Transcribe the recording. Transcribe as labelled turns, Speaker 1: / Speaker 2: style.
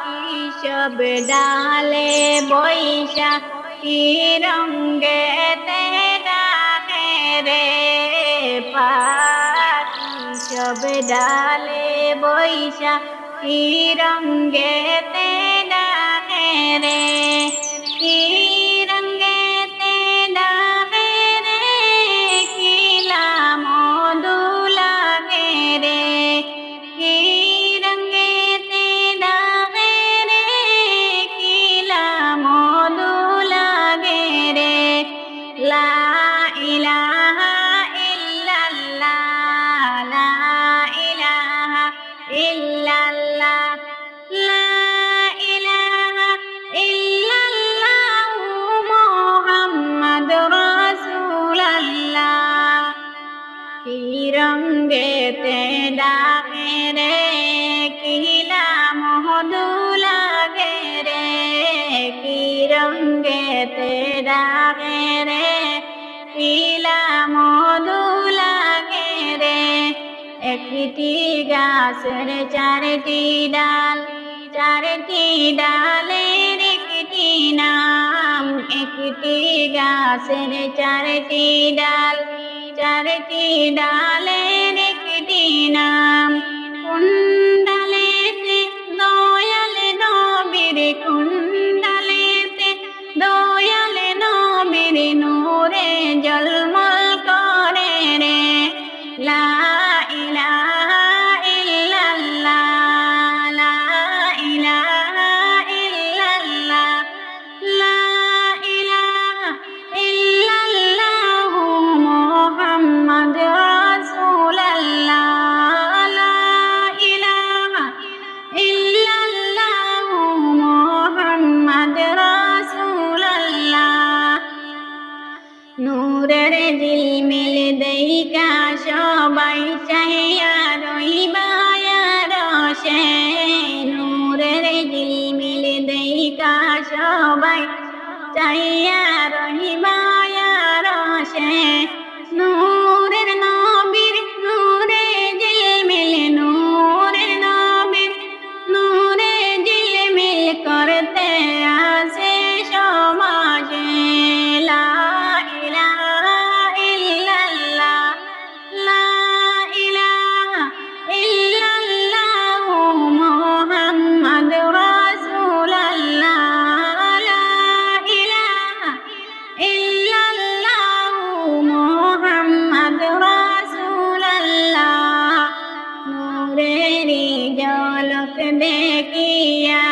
Speaker 1: কিসব ডালে বৈশা কি রঙ্গেতে ডাকে রে কিসব ডালে বৈশা কি রঙ্গেতে ডাকে রে কি রঙ্গেতে ডাকে রে কিলা মধু লাগে রে কি রঙ্গেতে ডাকে রে কিলা মধু লাগে রে লা ইলাহা ইল্লাল্লাহ লা ইলাহা ইল্লাল্লাহ লা ইলাহা ইল্লাল্লাহ মুহাম্মাদুর রাসূলুল্লাহ কি রঙ্গেতে ডাকে রে কিলা মধু লাগে রে কি রঙ্গেতে ডাকে রে কিলা মধু লাগে রে একটি গাছের চারটি ডাল চারটি ডালের একটি নাম একটি গাছের চারটি ডাল চারটি ডালের একটি নাম কোন ডালেতে দয়াল নবীর কোন ডালেতে দয়াল নবীর নূরে ঝলমল করে রে লা ইলাহা ইল্লাল্লাহ লা ইলাহা ইল্লাল্লাহ লা ইলাহা ইল্লাল্লাহ মুহাম্মাদ রাসূলুল্লাহ লা ইলাহা ইল্লাল্লাহ মুহাম্মাদ রাসূলুল্লাহ নূরের ঝিলমিল দেইখা সবাই চাহিয়া রহিবা রসে নূরের ঝিলমিল দেইখা সবাই চাহিয়া রহিবা রসে নূরের নবীর নূরে ঝিলমিল নূরের নবীর নূরে ঝিলমিল করতে আসে সমাজে লা ইলাহা ইল্লাল্লাহ লা ইলাহা ইল্লাল্লাহ মুহাম্মাদুর রাসূলুল্লাহ লা ইলাহা ইল্লাল্লাহ মুহাম্মাদুর রাসূলুল্লাহ নূরেরি ঝলক দেখিয়া